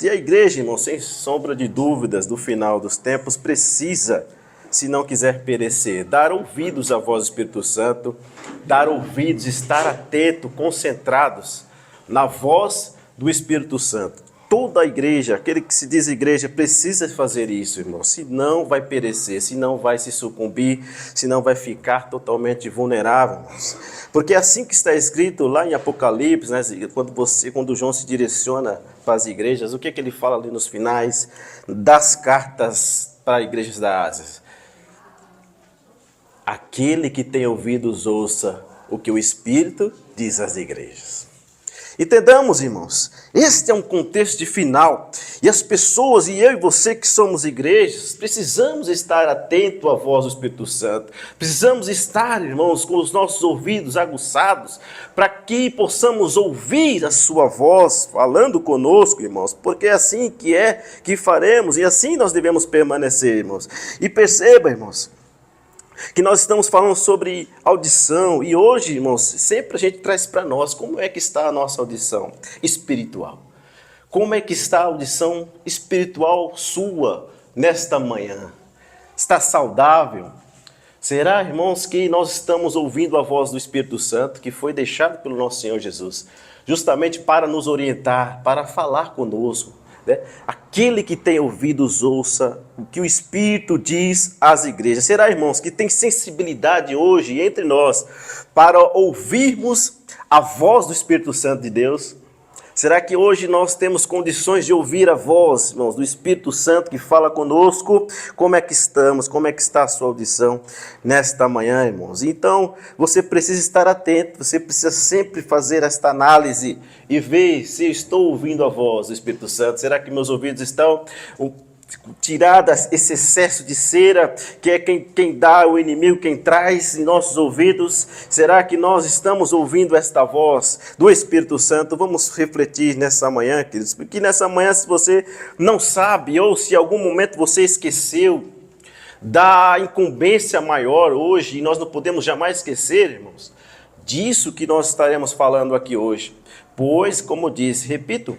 E a igreja, irmão, sem sombra de dúvidas, do final dos tempos, precisa, se não quiser perecer, dar ouvidos à voz do Espírito Santo, dar ouvidos, estar atento, concentrados na voz do Espírito Santo. Toda a igreja, aquele que se diz igreja, precisa fazer isso, irmão. Senão vai perecer, senão vai se sucumbir, senão vai ficar totalmente vulnerável, irmãos. Porque é assim que está escrito lá em Apocalipse, né? Quando João se direciona para as igrejas, o que ele fala ali nos finais das cartas para as igrejas da Ásia? Aquele que tem ouvidos, ouça o que o Espírito diz às igrejas. Entendamos, irmãos, este é um contexto de final, e as pessoas, e eu e você que somos igrejas, precisamos estar atentos à voz do Espírito Santo, precisamos estar, irmãos, com os nossos ouvidos aguçados, para que possamos ouvir a sua voz falando conosco, irmãos, porque é assim que faremos, e assim nós devemos permanecer, irmãos. E perceba, irmãos, que nós estamos falando sobre audição, e hoje, irmãos, sempre a gente traz para nós como é que está a nossa audição espiritual. Como é que está a audição espiritual sua nesta manhã? Está saudável? Será, irmãos, que nós estamos ouvindo a voz do Espírito Santo que foi deixado pelo nosso Senhor Jesus, justamente para nos orientar, para falar conosco? Né? Aquele que tem ouvidos, ouça o que o Espírito diz às igrejas. Será, irmãos, que tem sensibilidade hoje entre nós para ouvirmos a voz do Espírito Santo de Deus? Será que hoje nós temos condições de ouvir a voz, irmãos, do Espírito Santo que fala conosco? Como é que estamos? Como é que está a sua audição nesta manhã, irmãos? Então, você precisa estar atento, você precisa sempre fazer esta análise e ver se eu estou ouvindo a voz do Espírito Santo. Será que meus ouvidos estão tiradas esse excesso de cera, que é quem dá o inimigo, quem traz em nossos ouvidos? Será que nós estamos ouvindo esta voz do Espírito Santo? Vamos refletir nessa manhã, queridos, porque nessa manhã, se você não sabe, ou se em algum momento você esqueceu da incumbência maior hoje, e nós não podemos jamais esquecer, irmãos, disso que nós estaremos falando aqui hoje. Pois, como disse, repito,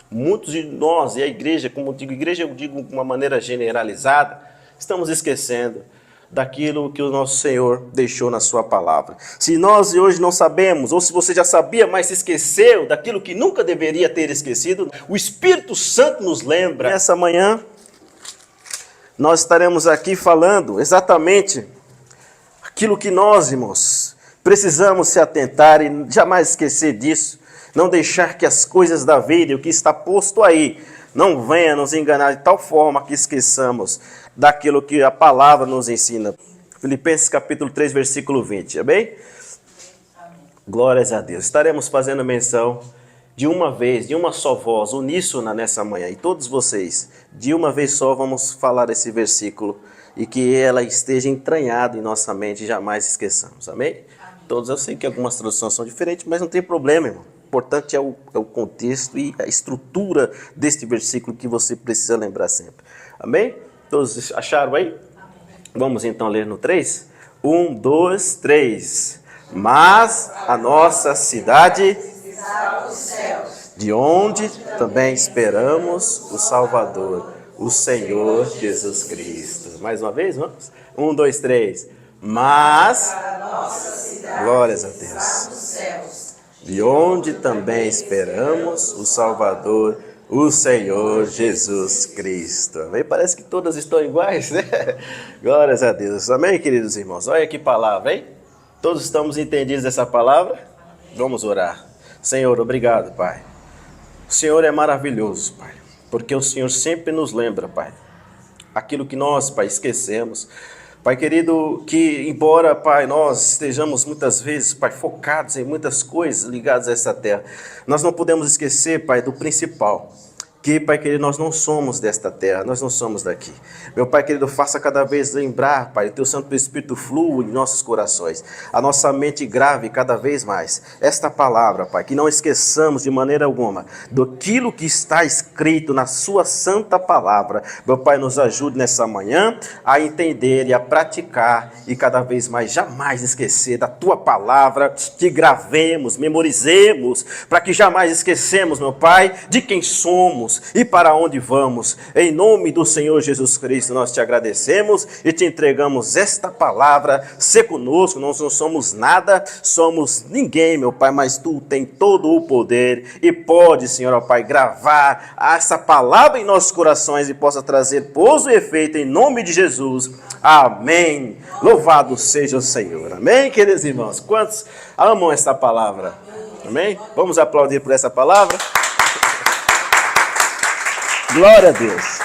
muitos de nós, e a igreja, como eu digo, igreja eu digo de uma maneira generalizada, estamos esquecendo daquilo que o nosso Senhor deixou na sua palavra. Se nós hoje não sabemos, ou se você já sabia, mas se esqueceu daquilo que nunca deveria ter esquecido, o Espírito Santo nos lembra. Nessa manhã, nós estaremos aqui falando exatamente aquilo que nós, irmãos, precisamos se atentar e jamais esquecer disso. Não deixar que as coisas da vida e o que está posto aí não venha nos enganar de tal forma que esqueçamos daquilo que a palavra nos ensina. Filipenses capítulo 3, versículo 20, amém? Glórias a Deus. Estaremos fazendo menção de uma vez, de uma só voz, uníssona nessa manhã. E todos vocês, de uma vez só, vamos falar esse versículo e que ela esteja entranhada em nossa mente e jamais esqueçamos, amém? Todos, eu sei que algumas traduções são diferentes, mas não tem problema, irmão. O importante é o contexto e a estrutura deste versículo que você precisa lembrar sempre. Amém? Todos acharam aí? Vamos então ler no 3? 1, 2, 3. Mas a nossa cidade está nos céus, de onde também esperamos o Salvador, o Senhor Jesus Cristo. Mais uma vez, vamos? 1, 2, 3. Mas a nossa cidade, glórias a Deus, está nos céus, de onde também esperamos o Salvador, o Senhor Jesus Cristo. Amém? Parece que todas estão iguais, né? Glórias a Deus. Amém, queridos irmãos? Olha que palavra, hein? Todos estamos entendidos dessa palavra? Vamos orar. Senhor, obrigado, Pai. O Senhor é maravilhoso, Pai, porque o Senhor sempre nos lembra, Pai, aquilo que nós, Pai, esquecemos. Pai querido, que embora, Pai, nós estejamos muitas vezes, Pai, focados em muitas coisas ligadas a essa terra, nós não podemos esquecer, Pai, do principal, que, Pai querido, nós não somos desta terra, nós não somos daqui. Meu Pai querido, faça cada vez lembrar, Pai, o Teu Santo Espírito flua em nossos corações, a nossa mente grave cada vez mais esta palavra, Pai, que não esqueçamos de maneira alguma daquilo que está escrito na Sua santa palavra. Meu Pai, nos ajude nessa manhã a entender e a praticar e cada vez mais jamais esquecer da Tua palavra, que gravemos, memorizemos, para que jamais esquecemos, meu Pai, de quem somos, somos e para onde vamos. Em nome do Senhor Jesus Cristo, nós te agradecemos e te entregamos esta palavra. Sê conosco, nós não somos nada, somos ninguém, meu Pai, mas tu tem todo o poder e pode, Senhor, ó Pai, gravar essa palavra em nossos corações e possa trazer pouso e efeito em nome de Jesus. Amém. Louvado seja o Senhor. Amém, queridos irmãos? Quantos amam esta palavra? Amém? Vamos aplaudir por essa palavra? Glória a Deus.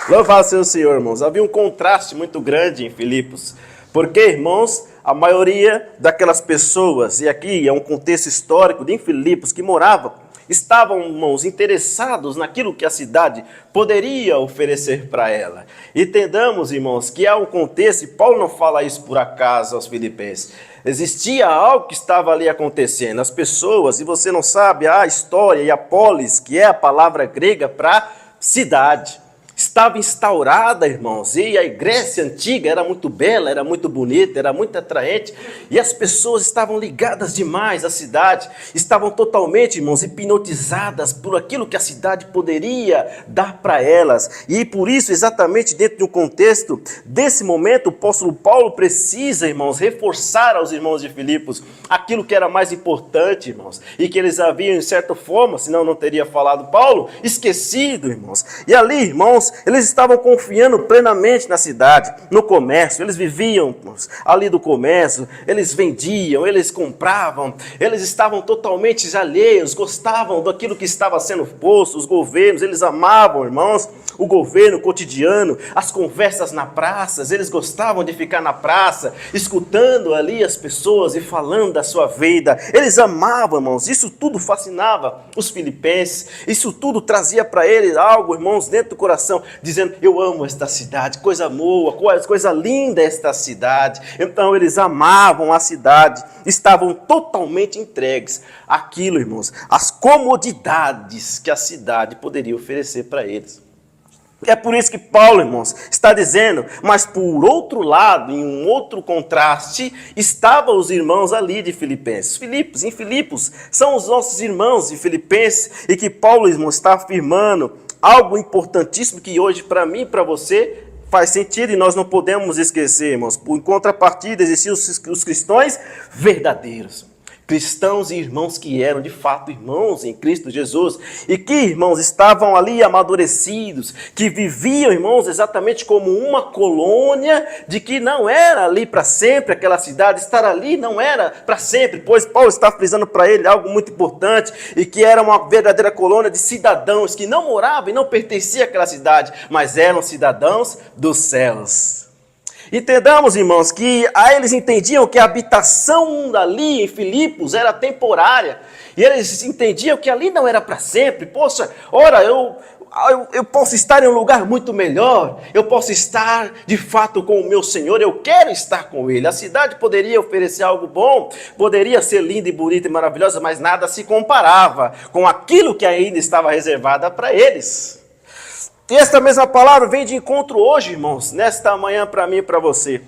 Louvado seja o Senhor, irmãos. Havia um contraste muito grande em Filipos. Porque, irmãos, a maioria daquelas pessoas, e aqui é um contexto histórico de Filipos que moravam, estavam, irmãos, interessados naquilo que a cidade poderia oferecer para ela. Entendamos, irmãos, que há um contexto, e Paulo não fala isso por acaso aos filipenses. Existia algo que estava ali acontecendo. As pessoas, e você não sabe, a história e a polis, que é a palavra grega para cidade, estava instaurada, irmãos, e a Grécia antiga era muito bela, era muito bonita, era muito atraente, e as pessoas estavam ligadas demais à cidade, estavam totalmente, irmãos, hipnotizadas por aquilo que a cidade poderia dar para elas, e por isso, exatamente dentro de um contexto desse momento, o apóstolo Paulo precisa, irmãos, reforçar aos irmãos de Filipos aquilo que era mais importante, irmãos, e que eles haviam, de certa forma, senão não teria falado Paulo, esquecido, irmãos, e ali, irmãos, eles estavam confiando plenamente na cidade, no comércio, eles viviam ali do comércio, eles vendiam, eles compravam, eles estavam totalmente alheios, gostavam daquilo que estava sendo posto, os governos, eles amavam, irmãos, o governo cotidiano, as conversas na praça, eles gostavam de ficar na praça, escutando ali as pessoas e falando da sua vida, eles amavam, irmãos, isso tudo fascinava os filipenses, isso tudo trazia para eles algo, irmãos, dentro do coração, dizendo, eu amo esta cidade, coisa boa, coisa linda esta cidade. Então eles amavam a cidade, estavam totalmente entregues àquilo, irmãos, às comodidades que a cidade poderia oferecer para eles. É por isso que Paulo, irmãos, está dizendo, mas por outro lado, em um outro contraste, estavam os irmãos ali de Filipenses. Em Filipos, são os nossos irmãos de Filipenses, e que Paulo, irmãos, está afirmando algo importantíssimo que hoje, para mim e para você, faz sentido e nós não podemos esquecer, irmãos. Por contrapartida, existiam os cristãos verdadeiros. Cristãos e irmãos que eram de fato irmãos em Cristo Jesus e que, irmãos, estavam ali amadurecidos, que viviam, irmãos, exatamente como uma colônia, de que não era ali para sempre aquela cidade, estar ali não era para sempre, pois Paulo está frisando para ele algo muito importante e que era uma verdadeira colônia de cidadãos que não moravam e não pertenciam àquela cidade, mas eram cidadãos dos céus. Entendamos, irmãos, que eles entendiam que a habitação ali em Filipos era temporária. E eles entendiam que ali não era para sempre. Poxa, ora, eu posso estar em um lugar muito melhor. Eu posso estar, de fato, com o meu Senhor. Eu quero estar com Ele. A cidade poderia oferecer algo bom. Poderia ser linda e bonita e maravilhosa, mas nada se comparava com aquilo que ainda estava reservado para eles. E esta mesma palavra vem de encontro hoje, irmãos, nesta manhã para mim e para você.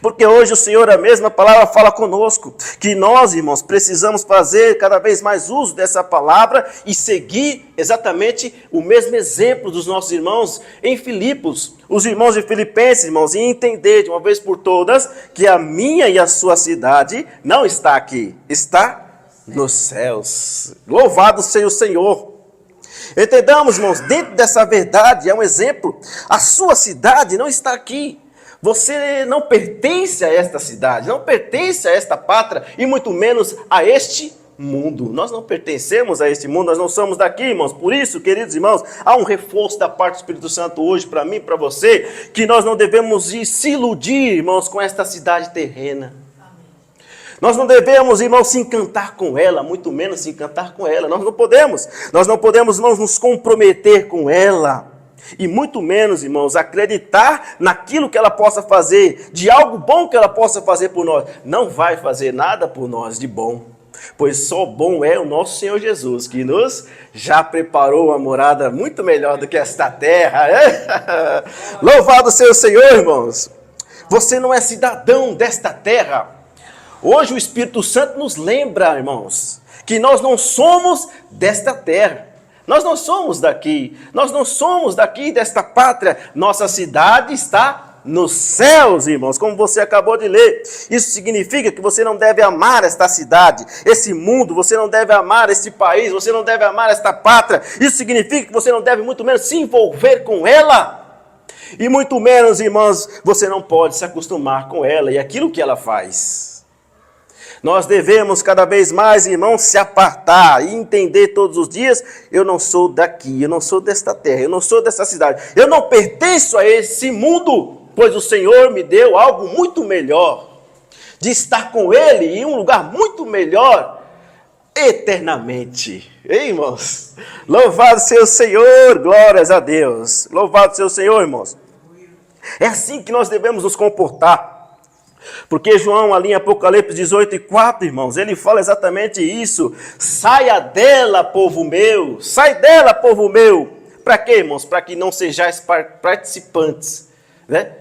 Porque hoje o Senhor, a mesma palavra, fala conosco, que nós, irmãos, precisamos fazer cada vez mais uso dessa palavra e seguir exatamente o mesmo exemplo dos nossos irmãos em Filipos, os irmãos de Filipenses, irmãos, e entender de uma vez por todas que a minha e a sua cidade não está aqui, está nos céus. Louvado seja o Senhor. Entendamos, irmãos, dentro dessa verdade, é um exemplo, a sua cidade não está aqui, você não pertence a esta cidade, não pertence a esta pátria, e muito menos a este mundo. Nós não pertencemos a este mundo, nós não somos daqui, irmãos. Por isso, queridos irmãos, há um reforço da parte do Espírito Santo hoje para mim e para você, que nós não devemos se iludir, irmãos, com esta cidade terrena. Nós não devemos, irmãos, se encantar com ela, muito menos se encantar com ela. Nós não podemos, irmãos, nos comprometer com ela. E muito menos, irmãos, acreditar naquilo que ela possa fazer, de algo bom que ela possa fazer por nós. Não vai fazer nada por nós de bom, pois só bom é o nosso Senhor Jesus, que nos já preparou uma morada muito melhor do que esta terra. Louvado seja o Senhor, irmãos. Você não é cidadão desta terra. Hoje o Espírito Santo nos lembra, irmãos, que nós não somos desta terra. Nós não somos daqui. Nós não somos daqui desta pátria. Nossa cidade está nos céus, irmãos, como você acabou de ler. Isso significa que você não deve amar esta cidade, esse mundo, você não deve amar este país, você não deve amar esta pátria. Isso significa que você não deve muito menos se envolver com ela. E muito menos, irmãos, você não pode se acostumar com ela e aquilo que ela faz. Nós devemos cada vez mais, irmãos, se apartar e entender todos os dias, eu não sou daqui, eu não sou desta terra, eu não sou dessa cidade, eu não pertenço a esse mundo, pois o Senhor me deu algo muito melhor, de estar com Ele em um lugar muito melhor, eternamente. Ei, irmãos, louvado seja o Senhor, glórias a Deus, louvado seja o Senhor, irmãos. É assim que nós devemos nos comportar, porque João ali em Apocalipse 18:4, irmãos, ele fala exatamente isso: saia dela, povo meu, sai dela, povo meu. Para quê, irmãos? Para que não sejais participantes, né?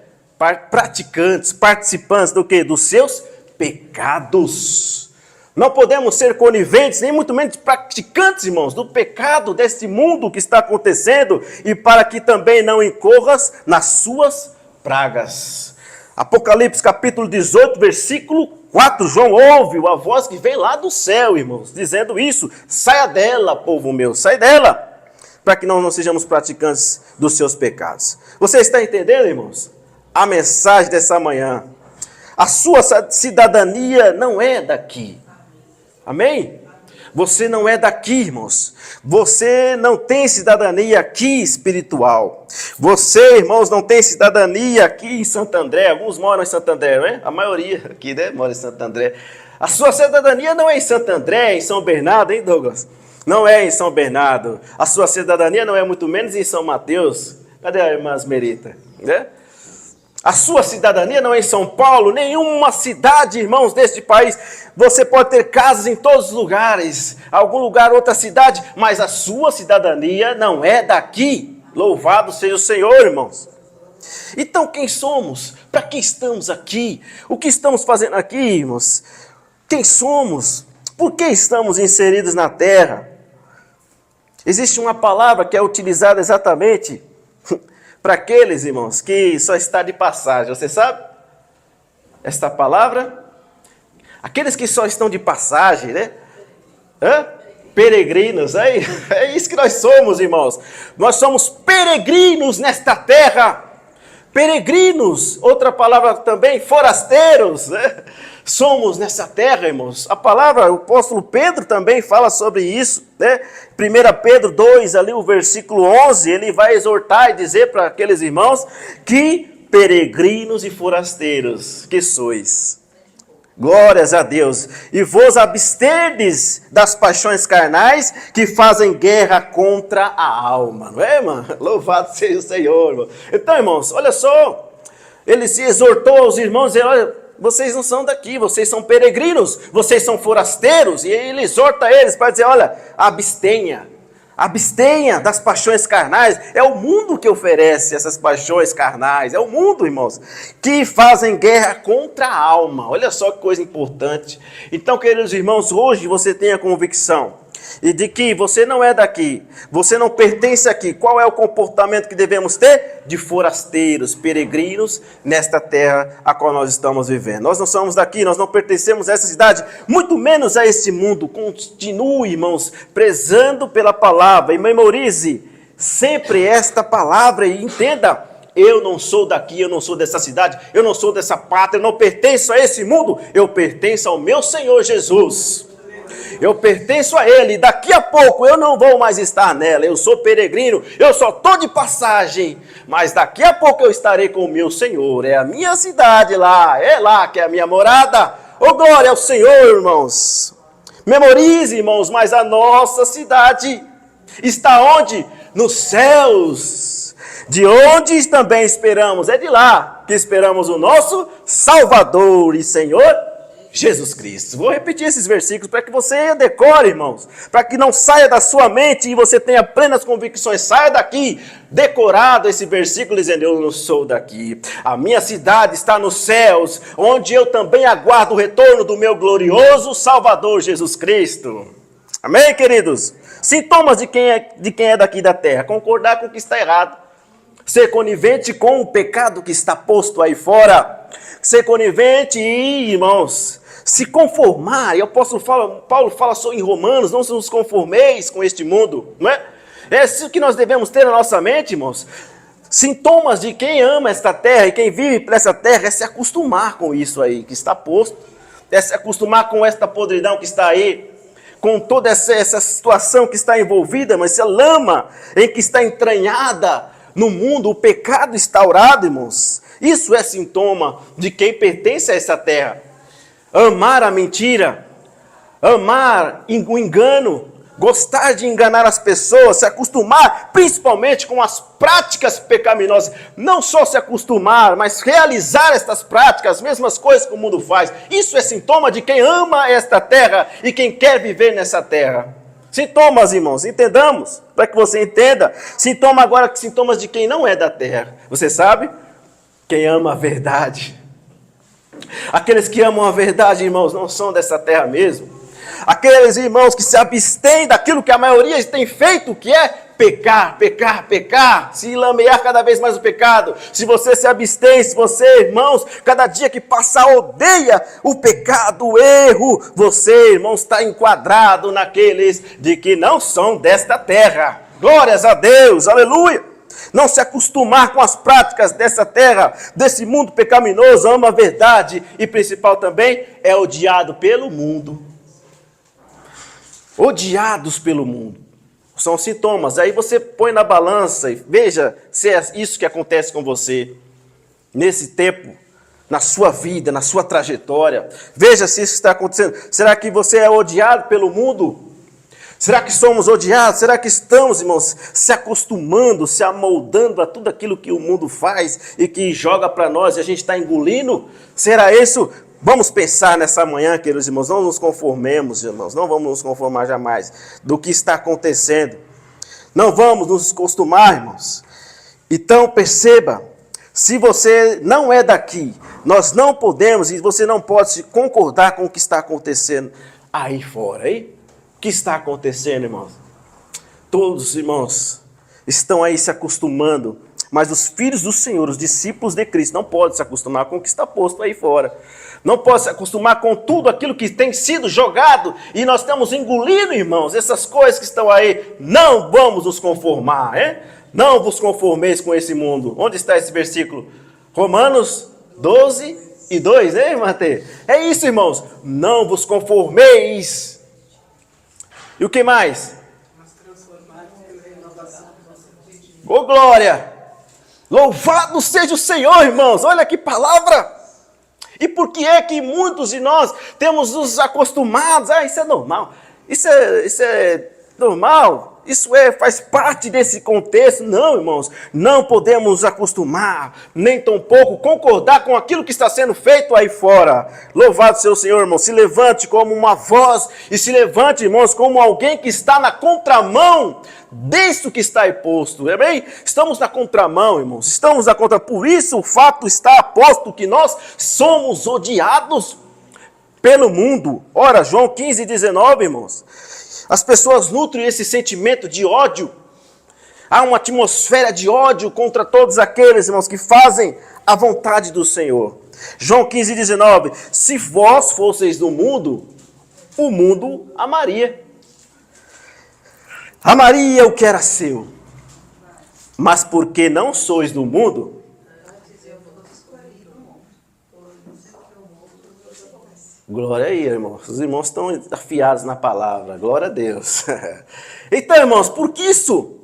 Participantes do quê? Dos seus pecados. Não podemos ser coniventes, nem muito menos praticantes, irmãos, do pecado deste mundo que está acontecendo, e para que também não incorras nas suas pragas. Apocalipse capítulo 18, versículo 4, João ouve a voz que vem lá do céu, irmãos, dizendo isso: saia dela, povo meu, sai dela, para que nós não sejamos praticantes dos seus pecados. Você está entendendo, irmãos? A mensagem dessa manhã: a sua cidadania não é daqui. Amém? Você não é daqui, irmãos. Você não tem cidadania aqui espiritual. Você, irmãos, não tem cidadania aqui em Santo André. Alguns moram em Santo André, não é? A maioria aqui, né, mora em Santo André. A sua cidadania não é em Santo André, é em São Bernardo, hein, Douglas? Não é em São Bernardo. A sua cidadania não é muito menos em São Mateus. Cadê a irmã Asmerita? Né? A sua cidadania não é em São Paulo, nenhuma cidade, irmãos, deste país. Você pode ter casas em todos os lugares, algum lugar, outra cidade, mas a sua cidadania não é daqui. Louvado seja o Senhor, irmãos. Então, quem somos? Para que estamos aqui? O que estamos fazendo aqui, irmãos? Quem somos? Por que estamos inseridos na terra? Existe uma palavra que é utilizada exatamente para aqueles, irmãos, que só está de passagem. Você sabe esta palavra? Aqueles que só estão de passagem, né? Peregrinos, é isso que nós somos, irmãos. Nós somos peregrinos nesta terra. Peregrinos, outra palavra também, forasteiros, né? Somos nessa terra, irmãos. A palavra, o apóstolo Pedro também fala sobre isso, né? 1 Pedro 2, ali o versículo 11, ele vai exortar e dizer para aqueles irmãos que peregrinos e forasteiros que sois. Glórias a Deus. E vos absterdes das paixões carnais que fazem guerra contra a alma. Não é, irmão? Louvado seja o Senhor, irmão. Então, irmãos, olha só. Ele se exortou aos irmãos, dizendo: olha, vocês não são daqui, vocês são peregrinos, vocês são forasteiros. E ele exorta eles para dizer: olha, abstenha das paixões carnais. É o mundo que oferece essas paixões carnais. É o mundo, irmãos, que fazem guerra contra a alma. Olha só que coisa importante. Então, queridos irmãos, hoje você tem a convicção e de que você não é daqui, você não pertence aqui. Qual é o comportamento que devemos ter? De forasteiros, peregrinos nesta terra a qual nós estamos vivendo. Nós não somos daqui, nós não pertencemos a essa cidade, muito menos a esse mundo. Continue, irmãos, prezando pela palavra e memorize sempre esta palavra e entenda: eu não sou daqui, eu não sou dessa cidade, eu não sou dessa pátria, eu não pertenço a esse mundo, eu pertenço ao meu Senhor Jesus. Eu pertenço a Ele, daqui a pouco eu não vou mais estar nela, eu sou peregrino, eu só estou de passagem, mas daqui a pouco eu estarei com o meu Senhor, é a minha cidade lá, é lá que é a minha morada. Oh, glória ao Senhor, irmãos. Memorize, irmãos, mas a nossa cidade está onde? Nos céus, de onde também esperamos, é de lá que esperamos o nosso Salvador e Senhor Jesus Cristo. Vou repetir esses versículos para que você decore, irmãos, para que não saia da sua mente e você tenha plenas convicções. Saia daqui decorado esse versículo dizendo: eu não sou daqui, a minha cidade está nos céus, onde eu também aguardo o retorno do meu glorioso Salvador Jesus Cristo. Amém, queridos? Sintomas de quem é daqui da terra. Concordar com o que está errado. Ser conivente com o pecado que está posto aí fora. Ser conivente e, irmãos, se conformar. E o apóstolo Paulo fala só em Romanos, não se nos conformeis com este mundo, não é? É isso que nós devemos ter na nossa mente, irmãos. Sintomas de quem ama esta terra e quem vive nessa terra é se acostumar com isso aí que está posto, é se acostumar com esta podridão que está aí, com toda essa situação que está envolvida, mas essa lama em que está entranhada no mundo, o pecado instaurado, irmãos. Isso é sintoma de quem pertence a essa terra. Amar a mentira, amar o engano, gostar de enganar as pessoas, se acostumar principalmente com as práticas pecaminosas. Não só se acostumar, mas realizar estas práticas, as mesmas coisas que o mundo faz. Isso é sintoma de quem ama esta terra e quem quer viver nessa terra. Sintomas, irmãos, entendamos, para que você entenda. Sintomas de quem não é da terra. Você sabe? Quem ama a verdade. Aqueles que amam a verdade, irmãos, não são dessa terra mesmo. Aqueles irmãos que se abstêm daquilo que a maioria tem feito, que é pecar, pecar, pecar, se lamear cada vez mais o pecado. Se você se abstém, se você, irmãos, cada dia que passa odeia o pecado, o erro, você, irmãos, está enquadrado naqueles de que não são desta terra. Glórias a Deus, aleluia. Não se acostumar com as práticas dessa terra, desse mundo pecaminoso, ama a verdade e principal também, é odiado pelo mundo. Odiados pelo mundo. São sintomas. Aí você põe na balança e veja se é isso que acontece com você. Nesse tempo, na sua vida, na sua trajetória. Veja se isso está acontecendo. Será que você é odiado pelo mundo? Será que somos odiados? Será que estamos, irmãos, se acostumando, se amoldando a tudo aquilo que o mundo faz e que joga para nós e a gente está engolindo? Será isso? Vamos pensar nessa manhã, queridos irmãos, não nos conformemos, irmãos, não vamos nos conformar jamais do que está acontecendo. Não vamos nos acostumar, irmãos. Então perceba, se você não é daqui, nós não podemos e você não pode concordar com o que está acontecendo aí fora, hein? O que está acontecendo, irmãos? Todos, irmãos, estão aí se acostumando, mas os filhos do Senhor, os discípulos de Cristo, não podem se acostumar com o que está posto aí fora. Não pode se acostumar com tudo aquilo que tem sido jogado e nós estamos engolindo, irmãos, essas coisas que estão aí. Não vamos nos conformar, hein? Não vos conformeis com esse mundo. Onde está esse versículo? Romanos 12:2, hein, Mateus? É isso, irmãos. Não vos conformeis. E o que mais? Ô, glória! Louvado seja o Senhor, irmãos. Olha que palavra! E por que é que muitos de nós temos nos acostumados? Isso é normal. Isso é normal. Faz parte desse contexto. Não, irmãos. Não podemos nos acostumar, nem tampouco concordar com aquilo que está sendo feito aí fora. Louvado seja o Senhor, irmão. Se levante como uma voz e se levante, irmãos, como alguém que está na contramão disso que está aí posto, é bem? Estamos na contramão, irmãos, estamos na contramão, por isso o fato está posto que nós somos odiados pelo mundo. Ora, João 15:19, irmãos, as pessoas nutrem esse sentimento de ódio, há uma atmosfera de ódio contra todos aqueles, irmãos, que fazem a vontade do Senhor. João 15:19, se vós fosseis do mundo, o mundo amaria. Amaria o que era seu, mas porque não sois do mundo, glória aí, irmãos. Os irmãos estão afiados na palavra, glória a Deus. Então, irmãos, por que isso?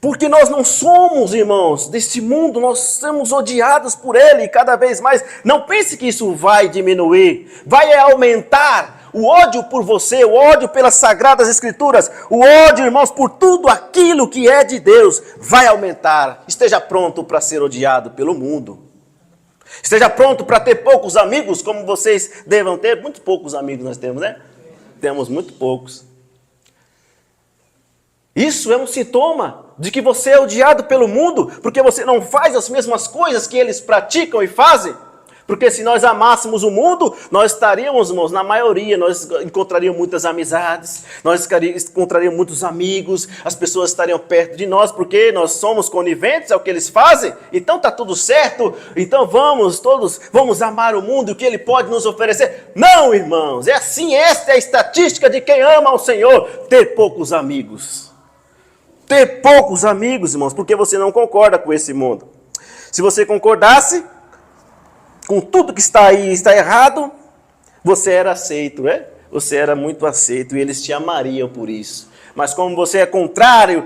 Porque nós não somos, irmãos, deste mundo, nós somos odiados por ele cada vez mais. Não pense que isso vai diminuir, vai aumentar. O ódio por você, o ódio pelas Sagradas Escrituras, o ódio, irmãos, por tudo aquilo que é de Deus, vai aumentar. Esteja pronto para ser odiado pelo mundo. Esteja pronto para ter poucos amigos, como vocês devam ter. Muito poucos amigos nós temos, né? Temos muito poucos. Isso é um sintoma de que você é odiado pelo mundo, porque você não faz as mesmas coisas que eles praticam e fazem. Porque se nós amássemos o mundo, nós estaríamos, irmãos, na maioria, nós encontraríamos muitas amizades, nós encontraríamos muitos amigos, as pessoas estariam perto de nós, porque nós somos coniventes ao que eles fazem, então está tudo certo, então vamos amar o mundo e o que ele pode nos oferecer. Não, irmãos, é assim, esta é a estatística de quem ama ao Senhor, ter poucos amigos. Ter poucos amigos, irmãos, porque você não concorda com esse mundo. Se você concordasse com tudo que está aí está errado, você era aceito, né? Você era muito aceito e eles te amariam por isso. Mas como você é contrário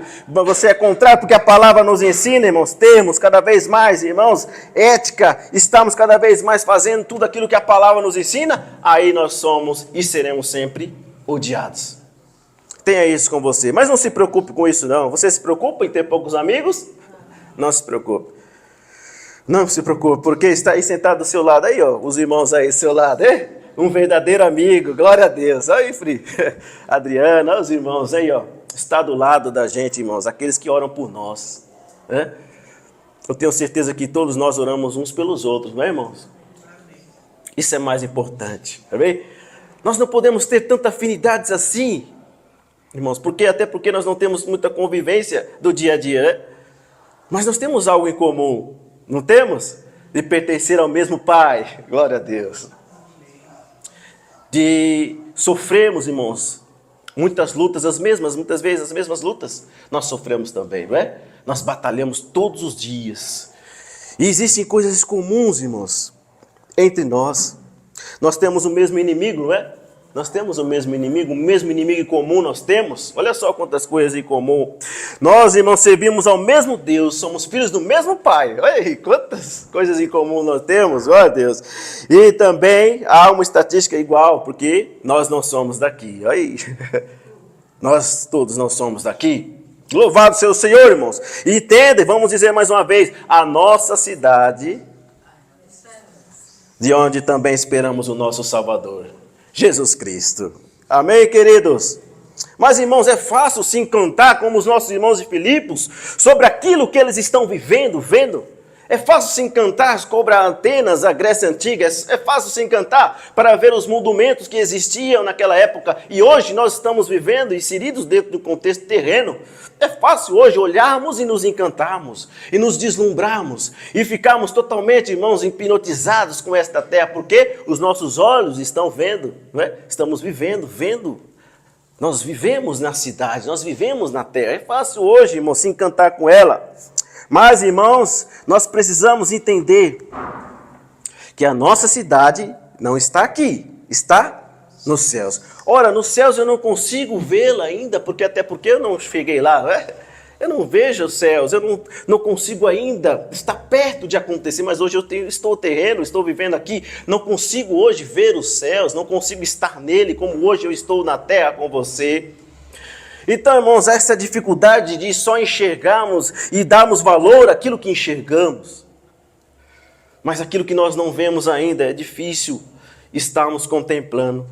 porque a palavra nos ensina, irmãos, termos cada vez mais, irmãos, ética, estamos cada vez mais fazendo tudo aquilo que a palavra nos ensina, aí nós somos e seremos sempre odiados. Tenha isso com você, mas não se preocupe com isso não. Você se preocupa em ter poucos amigos? Não se preocupe. Não se preocupe, porque está aí sentado do seu lado, aí ó, os irmãos aí do seu lado, hein? Um verdadeiro amigo, glória a Deus. Aí, Fri, Adriana, olha os irmãos aí, ó, está do lado da gente, irmãos, aqueles que oram por nós, né? Eu tenho certeza que todos nós oramos uns pelos outros, não é, irmãos? Isso é mais importante, tá bem? Nós não podemos ter tanta afinidades assim, irmãos, até porque nós não temos muita convivência do dia a dia, né? Mas nós temos algo em comum. Não temos? De pertencer ao mesmo Pai. Glória a Deus. De sofrermos, irmãos, muitas lutas, muitas vezes as mesmas lutas, nós sofremos também, não é? Nós batalhamos todos os dias. E existem coisas comuns, irmãos, entre nós. Nós temos o mesmo inimigo, não é? Nós temos o mesmo inimigo em comum nós temos. Olha só quantas coisas em comum. Nós, irmãos, servimos ao mesmo Deus, somos filhos do mesmo Pai. Olha aí, quantas coisas em comum nós temos, ó Deus. E também há uma estatística igual, porque nós não somos daqui. Olha aí. Nós todos não somos daqui. Louvado seja o Senhor, irmãos. E entendem, vamos dizer mais uma vez, a nossa cidade, de onde também esperamos o nosso Salvador, Jesus Cristo. Amém, queridos? Mas, irmãos, é fácil se encantar como os nossos irmãos de Filipos sobre aquilo que eles estão vivendo, vendo. É fácil se encantar sobre Atenas, a Grécia Antiga. É fácil se encantar para ver os monumentos que existiam naquela época. E hoje nós estamos vivendo, inseridos dentro do contexto terreno. É fácil hoje olharmos e nos encantarmos, e nos deslumbrarmos, e ficarmos totalmente, irmãos, hipnotizados com esta terra, porque os nossos olhos estão vendo, não é? Estamos vendo. Nós vivemos na cidade, nós vivemos na terra. É fácil hoje, irmão, se encantar com ela. Mas, irmãos, nós precisamos entender que a nossa cidade não está aqui, está nos céus. Ora, nos céus eu não consigo vê-la ainda, até porque eu não cheguei lá, né? Eu não vejo os céus, eu não consigo ainda, está perto de acontecer, mas hoje estou terreno, estou vivendo aqui, não consigo hoje ver os céus, não consigo estar nele como hoje eu estou na terra com você. Então, irmãos, essa dificuldade de só enxergarmos e darmos valor àquilo que enxergamos, mas aquilo que nós não vemos ainda, é difícil estarmos contemplando.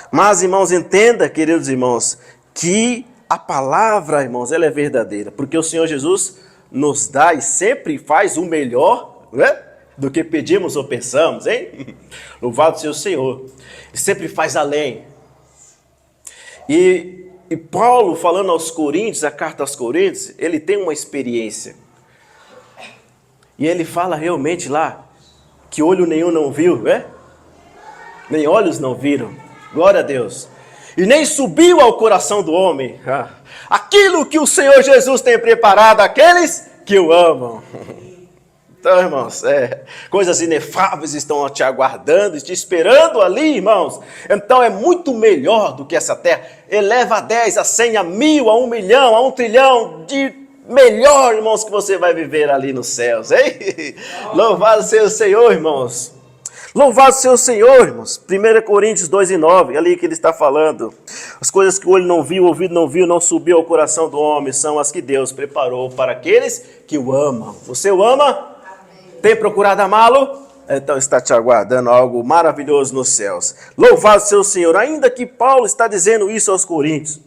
Mas, irmãos, entenda, queridos irmãos, que a palavra, irmãos, ela é verdadeira, porque o Senhor Jesus nos dá e sempre faz o melhor, né, do que pedimos ou pensamos, hein? Louvado seja o Senhor. Ele sempre faz além. E Paulo, falando aos Coríntios, a carta aos Coríntios, ele tem uma experiência. E ele fala realmente lá, que olho nenhum não viu, né? Nem olhos não viram. Glória a Deus. E nem subiu ao coração do homem aquilo que o Senhor Jesus tem preparado àqueles que o amam. Então, irmãos, coisas inefáveis estão te aguardando, te esperando ali, irmãos. Então é muito melhor do que essa terra. Eleva a 10, a 100, a 1000, a 1 milhão, a 1 trilhão de melhor, irmãos, que você vai viver ali nos céus, hein? Louvado seja o Senhor, irmãos. Louvado seja o Senhor, irmãos. 1 Coríntios 2:9, ali que ele está falando. As coisas que o olho não viu, o ouvido não viu, não subiu ao coração do homem, são as que Deus preparou para aqueles que o amam. Você o ama? Tem procurado amá-lo? Então está te aguardando algo maravilhoso nos céus. Louvado seja o Senhor. Ainda que Paulo está dizendo isso aos Coríntios,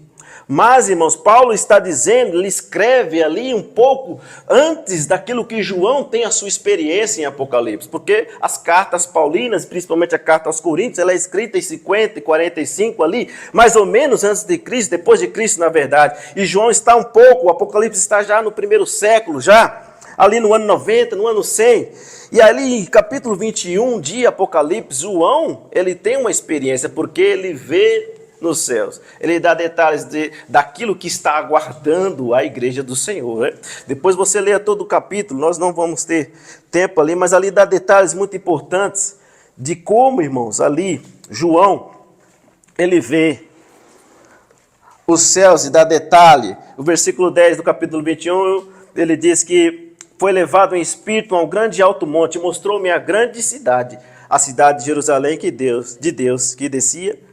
Mas, irmãos, Paulo está dizendo, ele escreve ali um pouco antes daquilo que João tem a sua experiência em Apocalipse. Porque as cartas paulinas, principalmente a carta aos Coríntios, ela é escrita em 50 e 45 ali, mais ou menos antes de Cristo, depois de Cristo, na verdade. E João está um pouco, o Apocalipse está já no primeiro século, já ali no ano 90, no ano 100. E ali, capítulo 21 de Apocalipse, João, ele tem uma experiência, porque ele vê nos céus. Ele dá detalhes daquilo que está aguardando a igreja do Senhor. Né? Depois você leia todo o capítulo, nós não vamos ter tempo ali, mas ali dá detalhes muito importantes de como, irmãos, ali, João, ele vê os céus e dá detalhe. O versículo 10 do capítulo 21, ele diz que foi levado em espírito a um grande alto monte, mostrou-me a grande cidade, a cidade de Jerusalém, de Deus, que descia.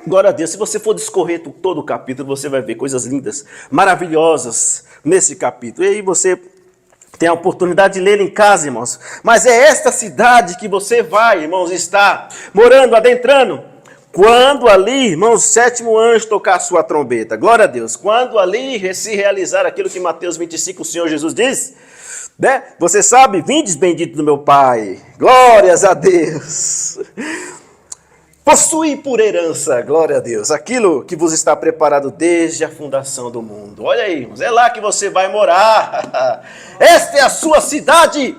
Glória a Deus, se você for discorrer todo o capítulo, você vai ver coisas lindas, maravilhosas nesse capítulo. E aí você tem a oportunidade de ler em casa, irmãos. Mas é esta cidade que você vai, irmãos, estar morando, adentrando. Quando ali, irmãos, o sétimo anjo tocar a sua trombeta. Glória a Deus. Quando ali se realizar aquilo que Mateus 25, o Senhor Jesus diz, né? Você sabe, vindes bendito do meu Pai. Glórias a Deus. Possui por herança, glória a Deus, aquilo que vos está preparado desde a fundação do mundo. Olha aí, irmãos, é lá que você vai morar. Esta é a sua cidade.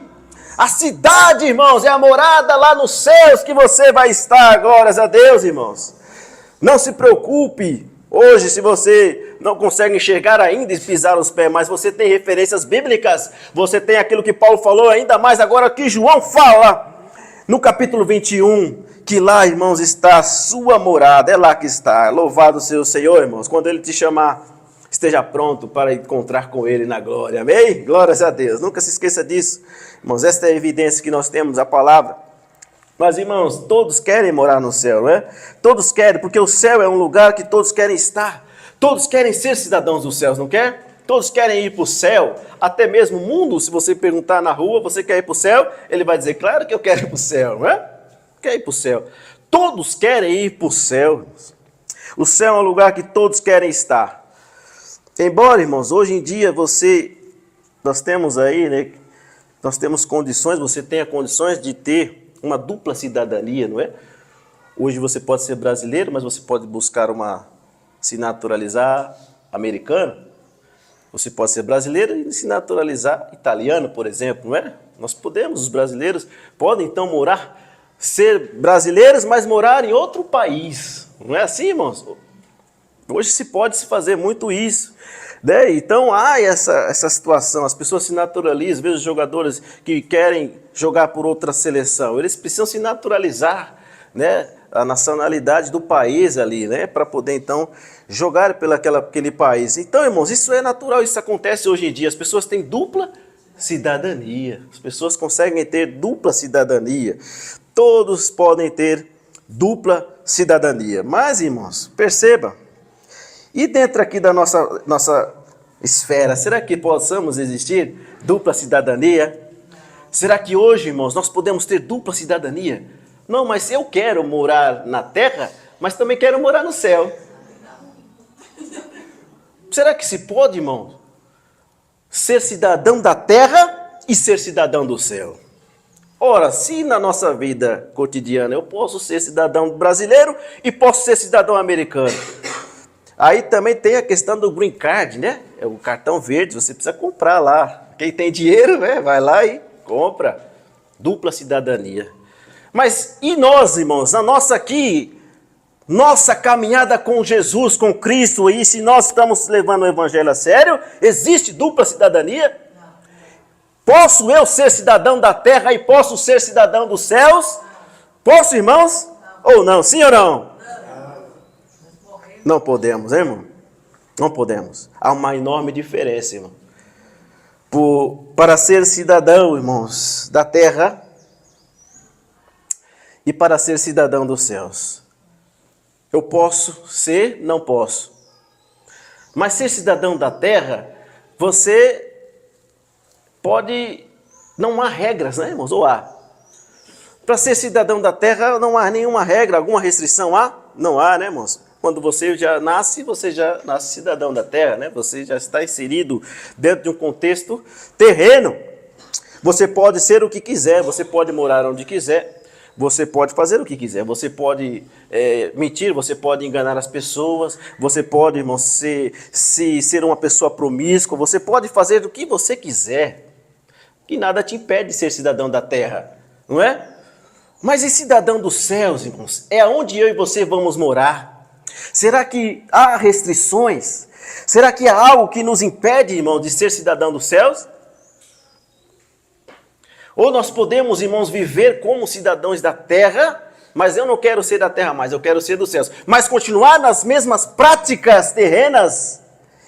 A cidade, irmãos, é a morada lá nos céus que você vai estar. Glórias a Deus, irmãos. Não se preocupe. Hoje, se você não consegue enxergar ainda e pisar os pés, mas você tem referências bíblicas. Você tem aquilo que Paulo falou, ainda mais agora que João fala. No capítulo 21, que lá, irmãos, está a sua morada, é lá que está. Louvado seja o Senhor, irmãos. Quando Ele te chamar, esteja pronto para encontrar com Ele na glória. Amém? Glórias a Deus. Nunca se esqueça disso. Irmãos, esta é a evidência que nós temos, a palavra. Mas, irmãos, todos querem morar no céu, não é? Todos querem, porque o céu é um lugar que todos querem estar. Todos querem ser cidadãos dos céus, não quer? Todos querem ir para o céu, até mesmo o mundo, se você perguntar na rua, você quer ir para o céu? Ele vai dizer, claro que eu quero ir para o céu, não é? Quer ir para o céu. Todos querem ir para o céu. O céu é um lugar que todos querem estar. Embora, irmãos, hoje em dia nós temos aí, né? Nós temos condições, você tem condições de ter uma dupla cidadania, não é? Hoje você pode ser brasileiro, mas você pode buscar se naturalizar americano. Você pode ser brasileiro e se naturalizar italiano, por exemplo, não é? Nós podemos, os brasileiros podem então ser brasileiros, mas morar em outro país. Não é assim, irmãos? Hoje se pode se fazer muito isso. Né? Então há essa situação, as pessoas se naturalizam, vejo jogadores que querem jogar por outra seleção, eles precisam se naturalizar, né? A nacionalidade do país ali, né? Para poder então jogar aquele país. Então, irmãos, isso é natural, isso acontece hoje em dia, as pessoas têm dupla cidadania, as pessoas conseguem ter dupla cidadania, todos podem ter dupla cidadania. Mas, irmãos, perceba, e dentro aqui da nossa esfera, será que possamos existir dupla cidadania? Será que hoje, irmãos, nós podemos ter dupla cidadania? Não, mas eu quero morar na terra, mas também quero morar no céu. Será que se pode, irmão, ser cidadão da terra e ser cidadão do céu? Ora, se na nossa vida cotidiana eu posso ser cidadão brasileiro e posso ser cidadão americano, aí também tem a questão do green card, né? É o cartão verde, você precisa comprar lá. Quem tem dinheiro, né? Vai lá e compra. Dupla cidadania. Mas e nós, irmãos, nossa caminhada com Jesus, com Cristo, e se nós estamos levando o evangelho a sério, existe dupla cidadania? Posso eu ser cidadão da terra e posso ser cidadão dos céus? Posso, irmãos? Ou não? Sim ou não? Não podemos, hein, irmão? Não podemos. Há uma enorme diferença, irmão. Para ser cidadão, irmãos, da terra e para ser cidadão dos céus. Eu posso ser, não posso. Mas ser cidadão da terra, você pode... Não há regras, né, irmãos? Ou há? Para ser cidadão da terra, não há nenhuma regra, alguma restrição há? Não há, né, irmãos? Quando você já nasce cidadão da terra, né? Você já está inserido dentro de um contexto terreno. Você pode ser o que quiser, você pode morar onde quiser, você pode fazer o que quiser, você pode mentir, você pode enganar as pessoas, você pode, irmão, ser uma pessoa promíscua, você pode fazer o que você quiser, que nada te impede de ser cidadão da terra, não é? Mas e cidadão dos céus, irmãos? É onde eu e você vamos morar. Será que há restrições? Será que há algo que nos impede, irmão, de ser cidadão dos céus? Ou nós podemos, irmãos, viver como cidadãos da terra, mas eu não quero ser da terra mais, eu quero ser dos céus. Mas continuar nas mesmas práticas terrenas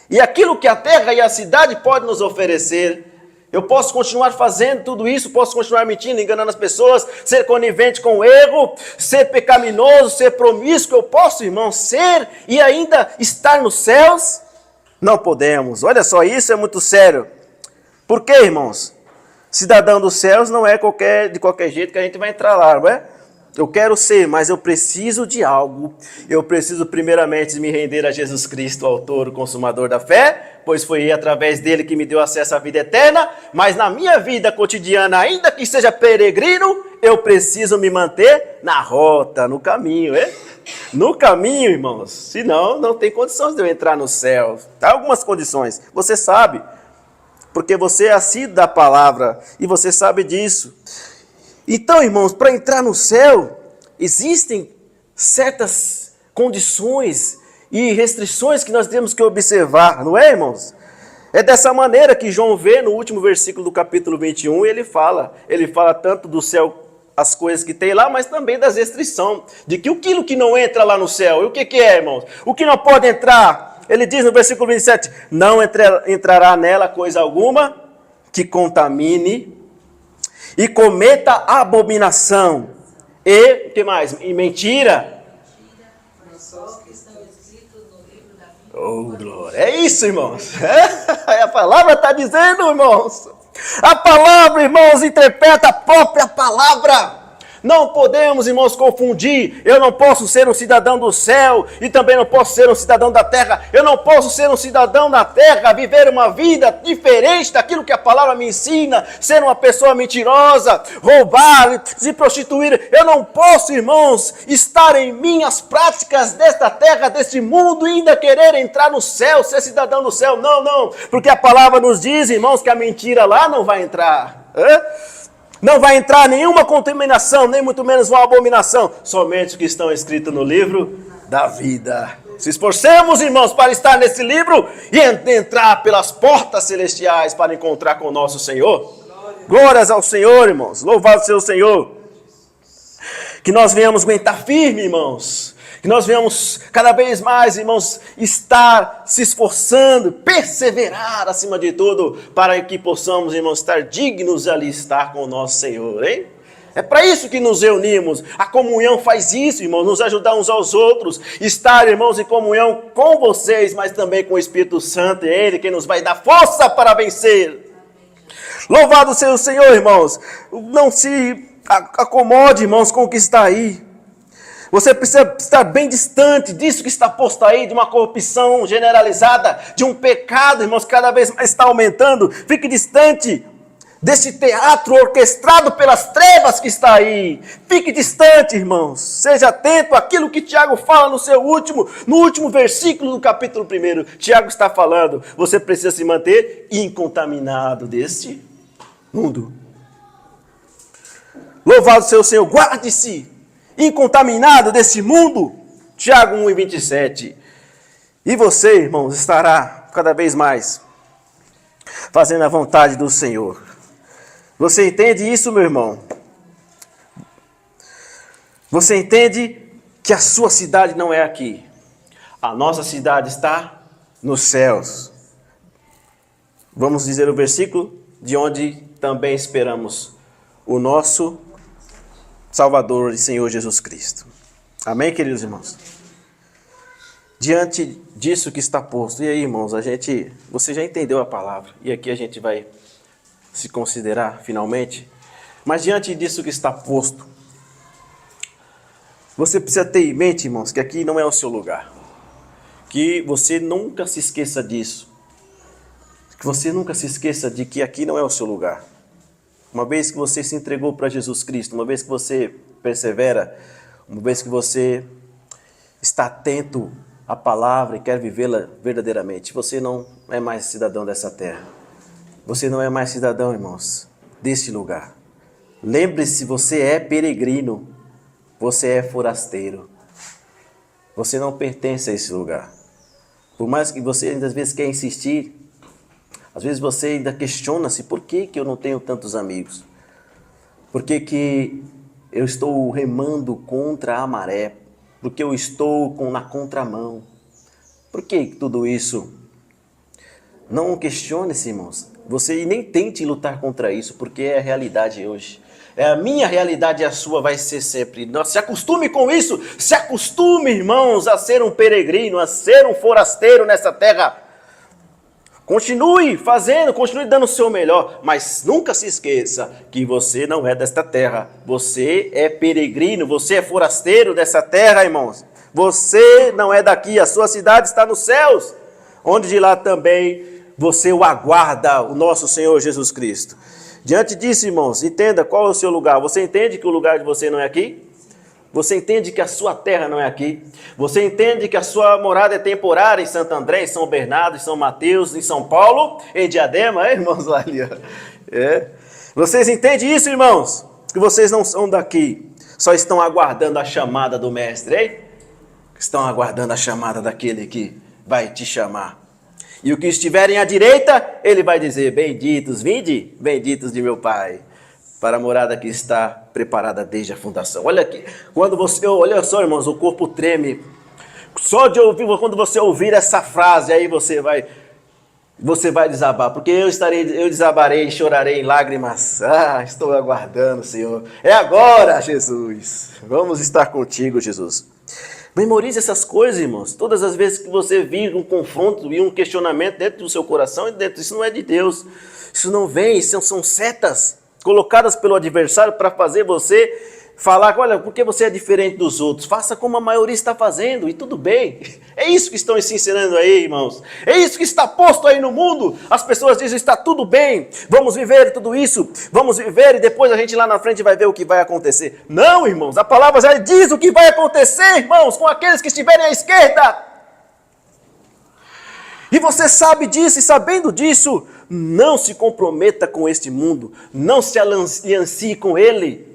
e aquilo que a terra e a cidade podem nos oferecer. Eu posso continuar fazendo tudo isso, posso continuar mentindo, enganando as pessoas, ser conivente com o erro, ser pecaminoso, ser promíscuo. Eu posso, irmão, ser e ainda estar nos céus? Não podemos. Olha só, isso é muito sério. Por quê, irmãos? Cidadão dos céus não é de qualquer jeito que a gente vai entrar lá, não é? Eu quero ser, mas eu preciso de algo. Eu preciso primeiramente me render a Jesus Cristo, autor e consumador da fé, pois foi através dele que me deu acesso à vida eterna, mas na minha vida cotidiana, ainda que seja peregrino, eu preciso me manter na rota, no caminho, é? No caminho, irmãos, senão não tem condições de eu entrar no céu. Há algumas condições, você sabe, porque você é assíduo da palavra e você sabe disso. Então, irmãos, para entrar no céu, existem certas condições e restrições que nós temos que observar, não é, irmãos? É dessa maneira que João vê no último versículo do capítulo 21, ele fala tanto do céu, as coisas que tem lá, mas também das restrições, de que aquilo que não entra lá no céu, e o que é, irmãos? O que não pode entrar? Ele diz no versículo 27, não entrará nela coisa alguma que contamine e cometa abominação. E, o que mais? E mentira. Oh, glória. É isso, irmãos. A palavra está dizendo, irmãos. A palavra, irmãos, interpreta a própria palavra. Não podemos, irmãos, confundir. Eu não posso ser um cidadão do céu e também não posso ser um cidadão da terra. Eu não posso ser um cidadão da terra, viver uma vida diferente daquilo que a palavra me ensina, ser uma pessoa mentirosa, roubar, se prostituir. Eu não posso, irmãos, estar em minhas práticas desta terra, deste mundo, e ainda querer entrar no céu, ser cidadão do céu. Não, não, porque a palavra nos diz, irmãos, que a mentira lá não vai entrar. Não vai entrar nenhuma contaminação, nem muito menos uma abominação. Somente os que estão escritos no livro da vida. Se esforcemos, irmãos, para estar nesse livro e entrar pelas portas celestiais para encontrar com o nosso Senhor. Glórias ao Senhor, irmãos. Louvado seja o Senhor. Que nós venhamos aguentar firme, irmãos. Que nós venhamos cada vez mais, irmãos, estar se esforçando, perseverar acima de tudo, para que possamos, irmãos, estar dignos de ali estar com o nosso Senhor, hein? É para isso que nos reunimos. A comunhão faz isso, irmãos, nos ajudar uns aos outros, estar, irmãos, em comunhão com vocês, mas também com o Espírito Santo, é Ele que nos vai dar força para vencer. Louvado seja o Senhor, irmãos. Não se acomode, irmãos, com o que está aí. Você precisa estar bem distante disso que está posto aí, de uma corrupção generalizada, de um pecado, irmãos, que cada vez mais está aumentando. Fique distante desse teatro orquestrado pelas trevas que está aí. Fique distante, irmãos. Seja atento àquilo que Tiago fala no último versículo do capítulo 1. Tiago está falando, você precisa se manter incontaminado deste mundo. Louvado seja o Senhor, guarde-se incontaminado desse mundo. Tiago 1:27. E você, irmãos, estará cada vez mais fazendo a vontade do Senhor. Você entende isso, meu irmão? Você entende que a sua cidade não é aqui. A nossa cidade está nos céus. Vamos dizer o versículo de onde também esperamos o nosso Salvador e Senhor Jesus Cristo. Amém, queridos irmãos? Diante disso que está posto, e aí, irmãos, você já entendeu a palavra, e aqui a gente vai se considerar finalmente, mas diante disso que está posto, Você precisa ter em mente, irmãos, que aqui não é o seu lugar. Que você nunca se esqueça disso. Que você nunca se esqueça de que aqui não é o seu lugar. Uma vez que você se entregou para Jesus Cristo, uma vez que você persevera, uma vez que você está atento à palavra e quer vivê-la verdadeiramente, você não é mais cidadão dessa terra. Você não é mais cidadão, irmãos, deste lugar. Lembre-se, você é peregrino, você é forasteiro. Você não pertence a esse lugar. Por mais que você às vezes quer insistir, às vezes você ainda questiona-se, por que eu não tenho tantos amigos? Por que eu estou remando contra a maré? Por que eu estou na contramão? Por que tudo isso? Não questione-se, irmãos. Você nem tente lutar contra isso, porque é a realidade hoje. É a minha realidade e a sua vai ser sempre. Se acostume com isso. Se acostume, irmãos, a ser um peregrino, a ser um forasteiro nessa terra. Continue fazendo, continue dando o seu melhor, mas nunca se esqueça que você não é desta terra. Você é peregrino, você é forasteiro dessa terra, irmãos. Você não é daqui, a sua cidade está nos céus, onde de lá também você o aguarda, o nosso Senhor Jesus Cristo. Diante disso, irmãos, entenda qual é o seu lugar. Você entende que o lugar de você não é aqui? Você entende que a sua terra não é aqui? Você entende que a sua morada é temporária em Santo André, em São Bernardo, em São Mateus, em São Paulo, em Diadema, irmãos? Lá ali, Vocês entendem isso, irmãos? Que vocês não são daqui, só estão aguardando a chamada do Mestre, hein? Estão aguardando a chamada daquele que vai te chamar. E o que estiverem à direita, ele vai dizer, benditos, vinde, benditos de meu Pai, para a morada que está preparada desde a fundação. Olha aqui, olha só, irmãos, o corpo treme. Só de ouvir, quando você ouvir essa frase, aí você vai desabar, porque eu desabarei, chorarei em lágrimas. Estou aguardando, Senhor. É agora, Jesus. Vamos estar contigo, Jesus. Memorize essas coisas, irmãos. Todas as vezes que você vir um confronto e um questionamento dentro do seu coração, isso não é de Deus. Isso não vem, são setas colocadas pelo adversário para fazer você falar, olha, porque você é diferente dos outros? Faça como a maioria está fazendo e tudo bem. É isso que estão se ensinando aí, irmãos. É isso que está posto aí no mundo. As pessoas dizem, está tudo bem, vamos viver tudo isso, vamos viver e depois a gente lá na frente vai ver o que vai acontecer. Não, irmãos, a palavra já diz o que vai acontecer, irmãos, com aqueles que estiverem à esquerda. E você sabe disso, e sabendo disso, não se comprometa com este mundo, não se aliancie com ele,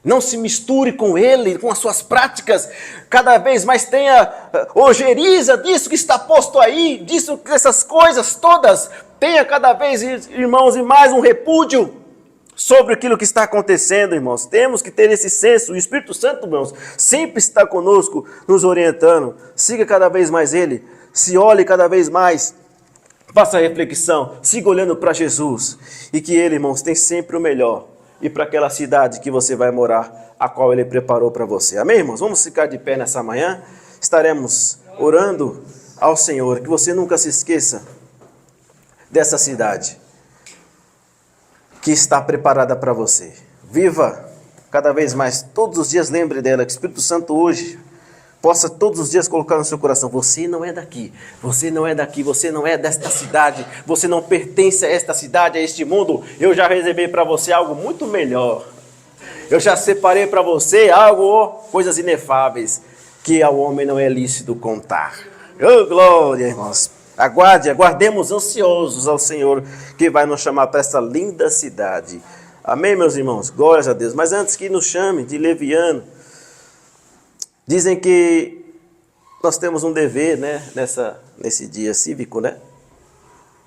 não se misture com ele, com as suas práticas, cada vez mais tenha ojeriza disso que está posto aí, dessas coisas todas, tenha cada vez, irmãos, e mais um repúdio sobre aquilo que está acontecendo, irmãos. Temos que ter esse senso, o Espírito Santo, irmãos, sempre está conosco, nos orientando, siga cada vez mais ele, se olhe cada vez mais, faça a reflexão, siga olhando para Jesus, e que ele, irmãos, tem sempre o melhor, e para aquela cidade que você vai morar, a qual ele preparou para você. Amém, irmãos? Vamos ficar de pé nessa manhã, estaremos orando ao Senhor, que você nunca se esqueça dessa cidade, que está preparada para você. Viva cada vez mais, todos os dias lembre dela, que o Espírito Santo hoje possa todos os dias colocar no seu coração, você não é daqui, você não é daqui, você não é desta cidade, você não pertence a esta cidade, a este mundo, eu já reservei para você algo muito melhor, eu já separei para você coisas inefáveis, que ao homem não é lícito contar. Oh, glória, irmãos, aguardemos ansiosos ao Senhor, que vai nos chamar para essa linda cidade. Amém, meus irmãos? Glórias a Deus. Mas antes que nos chame de leviano, dizem que nós temos um dever, né, nesse dia cívico, né,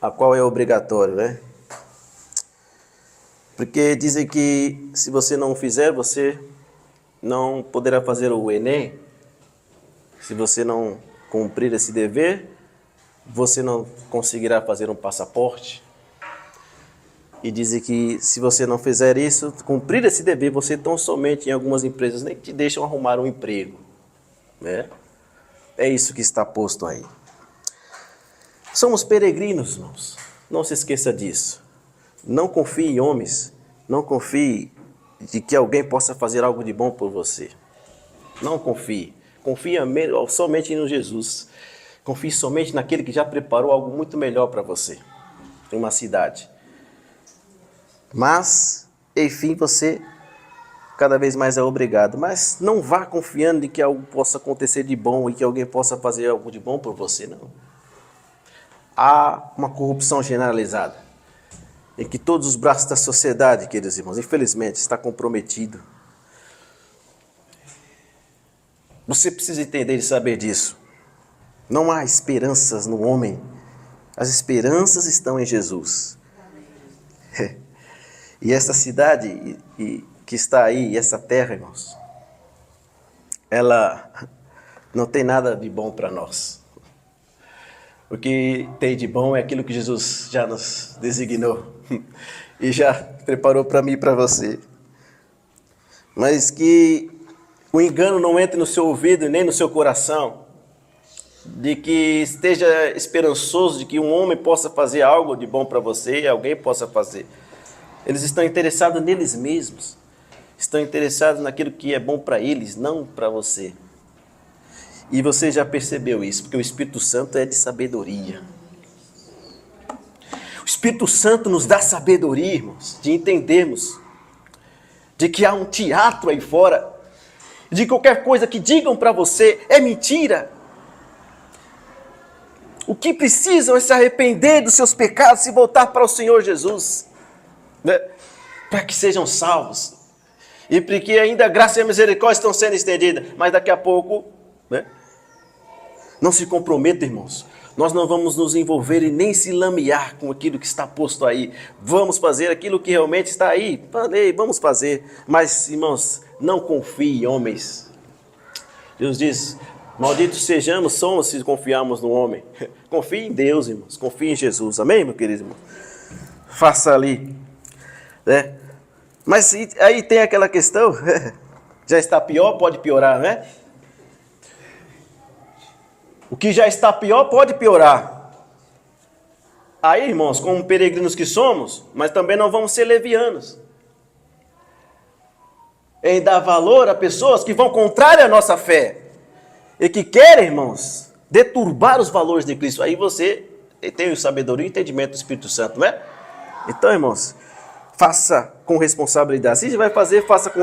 a qual é obrigatório, né, porque dizem que se você não fizer, você não poderá fazer o Enem, se você não cumprir esse dever, você não conseguirá fazer um passaporte, e dizem que se você não fizer isso, cumprir esse dever, você tão somente em algumas empresas nem te deixam arrumar um emprego. É isso que está posto aí. Somos peregrinos, irmãos. Não se esqueça disso. Não confie em homens. Não confie de que alguém possa fazer algo de bom por você. Não confie. Confie somente no Jesus. Confie somente naquele que já preparou algo muito melhor para você. Em uma cidade. Mas, enfim, você cada vez mais é obrigado. Mas não vá confiando em que algo possa acontecer de bom e que alguém possa fazer algo de bom por você, não. Há uma corrupção generalizada, em que todos os braços da sociedade, queridos irmãos, infelizmente, está comprometido. Você precisa entender e saber disso. Não há esperanças no homem. As esperanças estão em Jesus. E essa cidade que está aí, essa terra, irmãos, ela não tem nada de bom para nós. O que tem de bom é aquilo que Jesus já nos designou e já preparou para mim e para você. Mas que o engano não entre no seu ouvido nem no seu coração, de que esteja esperançoso de que um homem possa fazer algo de bom para você e alguém possa fazer. Eles estão interessados neles mesmos, estão interessados naquilo que é bom para eles, não para você. E você já percebeu isso, porque o Espírito Santo é de sabedoria. O Espírito Santo nos dá sabedoria, irmãos, de entendermos de que há um teatro aí fora, de qualquer coisa que digam para você é mentira. O que precisam é se arrepender dos seus pecados e voltar para o Senhor Jesus, né? Para que sejam salvos. E porque ainda a graça e a misericórdia estão sendo estendidas, mas daqui a pouco, né? Não se comprometa, irmãos. Nós não vamos nos envolver e nem se lamear com aquilo que está posto aí. Vamos fazer aquilo que realmente está aí. Falei, vamos fazer. Mas, irmãos, não confie em homens. Deus diz, malditos somos se confiarmos no homem. Confie em Deus, irmãos. Confie em Jesus. Amém, meu querido irmão? Faça ali, né? Mas aí tem aquela questão, já está pior, pode piorar, né? O que já está pior pode piorar. Aí, irmãos, como peregrinos que somos, mas também não vamos ser levianos em dar valor a pessoas que vão contrário à nossa fé e que querem, irmãos, deturbar os valores de Cristo. Aí você tem o sabedoria e o entendimento do Espírito Santo, né? Então, irmãos, faça com responsabilidade. Se vai fazer, faça com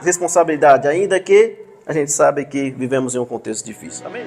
responsabilidade, ainda que a gente sabe que vivemos em um contexto difícil. Amém?